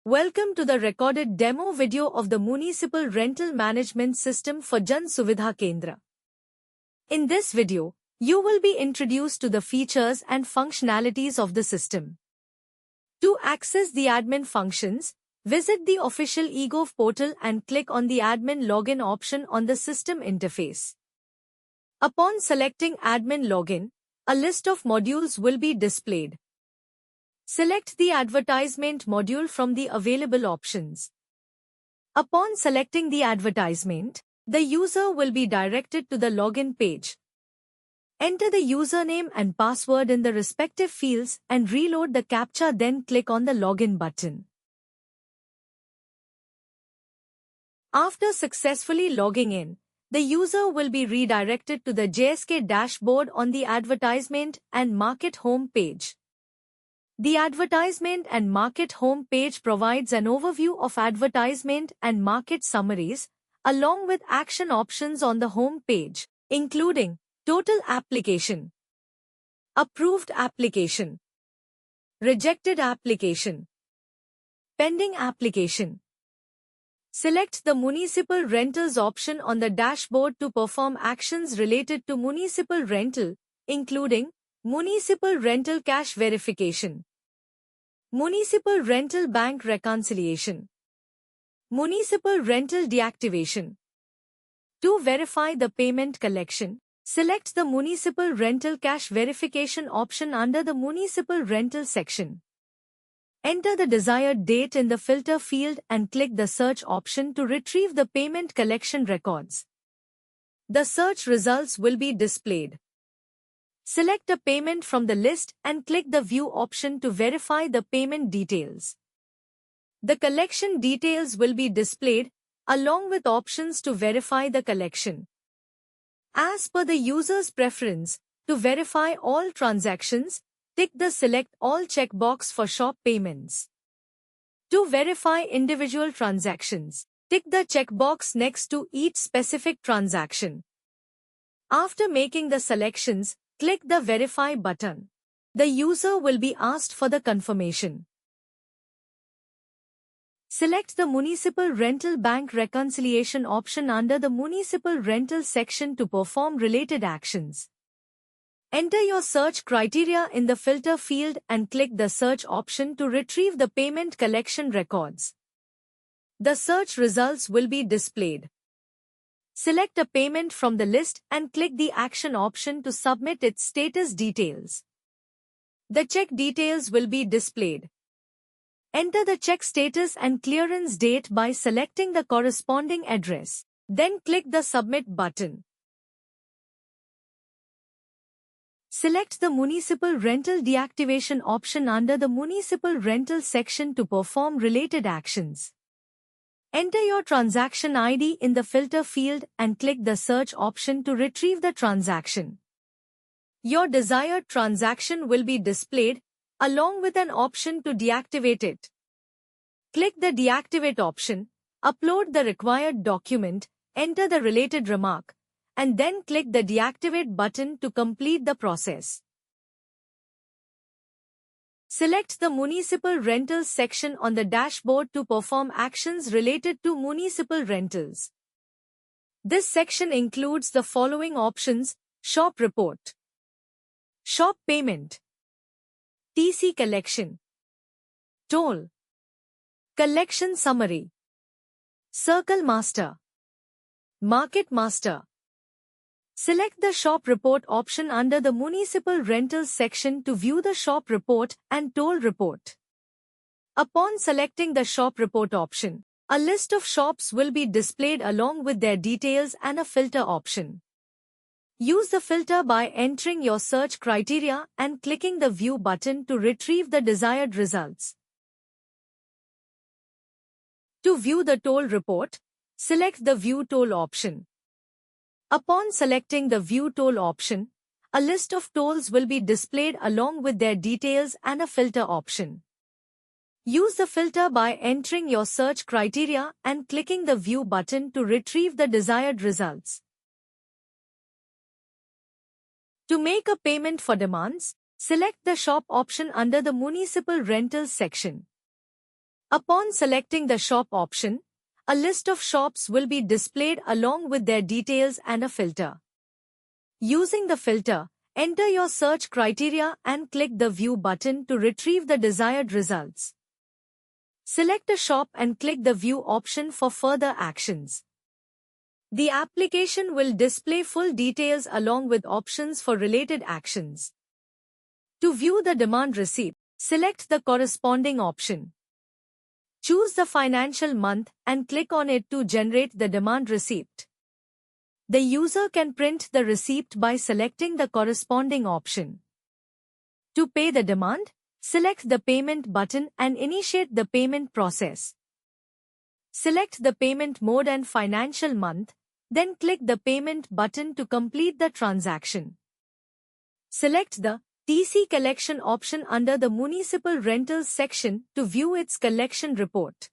Welcome to the recorded demo video of the Municipal Rental Management System for Jan Suvidha Kendra. In this video, you will be introduced to the features and functionalities of the system. To access the admin functions, visit the official eGov portal and click on the admin login option on the system interface. Upon selecting admin login, a list of modules will be displayed. Select the advertisement module from the available options. Upon selecting the advertisement, the user will be directed to the login page. Enter the username and password in the respective fields and reload the CAPTCHA, then click on the login button. After successfully logging in, the user will be redirected to the JSK dashboard on the advertisement and market home page. The advertisement and market home page provides an overview of advertisement and market summaries, along with action options on the home page, including total application, approved application, rejected application, pending application. Select the Municipal Rentals option on the dashboard to perform actions related to municipal rental, including Municipal Rental Cash Verification, Municipal Rental Bank Reconciliation, Municipal Rental Deactivation. To verify the payment collection, select the Municipal Rental Cash Verification option under the Municipal Rental section. Enter the desired date in the filter field and click the search option to retrieve the payment collection records. The search results will be displayed. Select a payment from the list and click the View option to verify the payment details. The collection details will be displayed, along with options to verify the collection. As per the user's preference, to verify all transactions, tick the Select All checkbox for shop payments. To verify individual transactions, tick the checkbox next to each specific transaction. After making the selections, click the Verify button. The user will be asked for the confirmation. Select the Municipal Rental Bank Reconciliation option under the Municipal Rental section to perform related actions. Enter your search criteria in the filter field and click the Search option to retrieve the payment collection records. The search results will be displayed. Select a payment from the list and click the Action option to submit its status details. The check details will be displayed. Enter the check status and clearance date by selecting the corresponding address. Then click the Submit button. Select the Municipal Rental Deactivation option under the Municipal Rental section to perform related actions. Enter your transaction ID in the filter field and click the Search option to retrieve the transaction. Your desired transaction will be displayed, along with an option to deactivate it. Click the Deactivate option, upload the required document, enter the related remark, and then click the Deactivate button to complete the process. Select the Municipal Rentals section on the dashboard to perform actions related to municipal rentals. This section includes the following options: Shop Report, Shop Payment, TC Collection, Toll, Collection Summary, Circle Master, Market Master. Select the Shop Report option under the Municipal Rentals section to view the Shop Report and Toll Report. Upon selecting the Shop Report option, a list of shops will be displayed along with their details and a filter option. Use the filter by entering your search criteria and clicking the View button to retrieve the desired results. To view the Toll Report, select the View Toll option. Upon selecting the View Toll option, a list of tolls will be displayed along with their details and a filter option. Use the filter by entering your search criteria and clicking the View button to retrieve the desired results. To make a payment for demands, select the Shop option under the Municipal Rentals section. Upon selecting the shop option, a list of shops will be displayed along with their details and a filter. Using the filter, enter your search criteria and click the View button to retrieve the desired results. Select a shop and click the View option for further actions. The application will display full details along with options for related actions. To view the demand receipt, select the corresponding option. Choose the financial month and click on it to generate the demand receipt. The user can print the receipt by selecting the corresponding option. To pay the demand, select the payment button and initiate the payment process. Select the payment mode and financial month, then click the payment button to complete the transaction. Select the TC collection option under the Municipal Rentals section to view its collection report.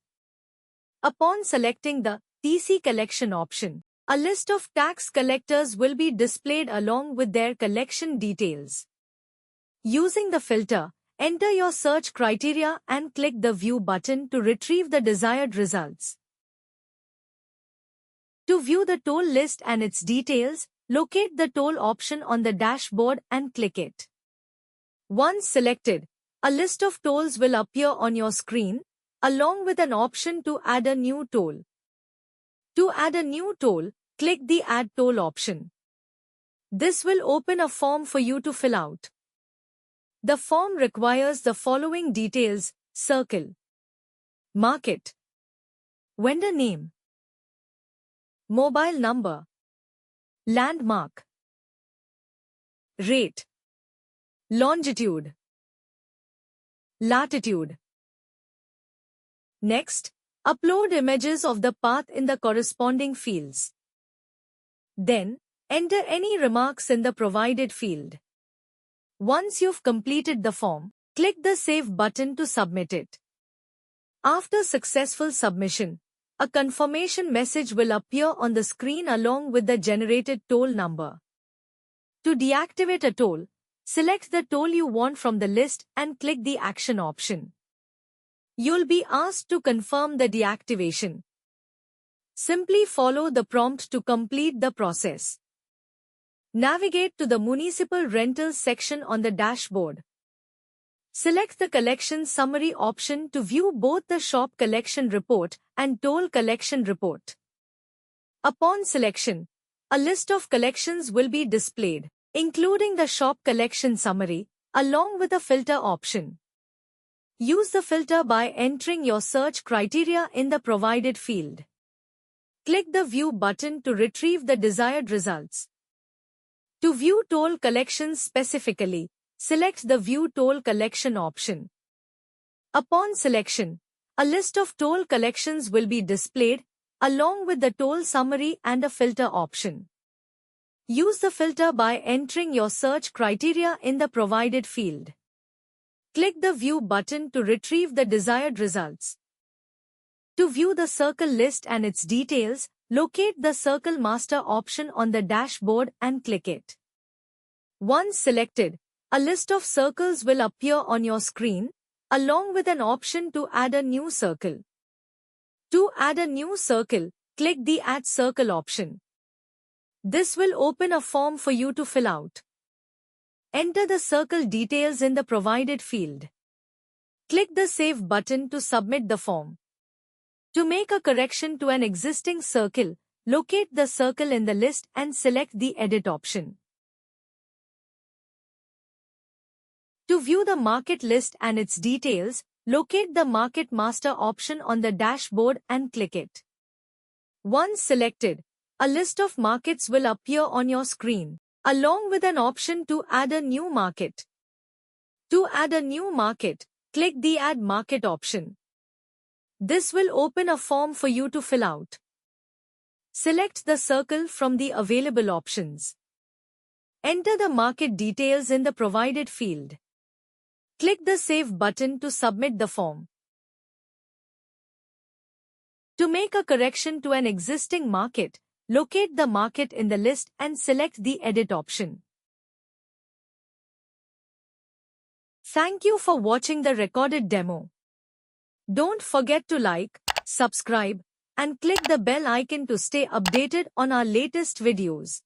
Upon selecting the TC collection option, a list of tax collectors will be displayed along with their collection details. Using the filter, enter your search criteria and click the View button to retrieve the desired results. To view the toll list and its details, locate the toll option on the dashboard and click it. Once selected, a list of tolls will appear on your screen, along with an option to add a new toll. To add a new toll, click the Add Toll option. This will open a form for you to fill out. The form requires the following details: circle, market, vendor name, mobile number, landmark, rate, longitude, latitude. Next, upload images of the path in the corresponding fields. Then, enter any remarks in the provided field. Once you've completed the form, click the Save button to submit it. After successful submission, a confirmation message will appear on the screen along with the generated toll number. To deactivate a toll, select the toll you want from the list and click the Action option. You'll be asked to confirm the deactivation. Simply follow the prompt to complete the process. Navigate to the Municipal Rentals section on the dashboard. Select the Collection Summary option to view both the shop collection report and toll collection report. Upon selection, a list of collections will be displayed, including the shop collection summary, along with a filter option. Use the filter by entering your search criteria in the provided field. Click the View button to retrieve the desired results. To view toll collections specifically, select the View Toll Collection option. Upon selection, a list of toll collections will be displayed, along with the toll summary and a filter option. Use the filter by entering your search criteria in the provided field. Click the View button to retrieve the desired results. To view the circle list and its details, locate the Circle Master option on the dashboard and click it. Once selected, a list of circles will appear on your screen, along with an option to add a new circle. To add a new circle, click the Add Circle option. This will open a form for you to fill out. Enter the circle details in the provided field. Click the Save button to submit the form. To make a correction to an existing circle, locate the circle in the list and select the Edit option. To view the market list and its details, locate the Market Master option on the dashboard and click it. Once selected, a list of markets will appear on your screen, along with an option to add a new market. To add a new market, click the Add Market option. This will open a form for you to fill out. Select the circle from the available options. Enter the market details in the provided field. Click the Save button to submit the form. To make a correction to an existing market, locate the market in the list and select the Edit option. Thank you for watching the recorded demo. Don't forget to like, subscribe, and click the bell icon to stay updated on our latest videos.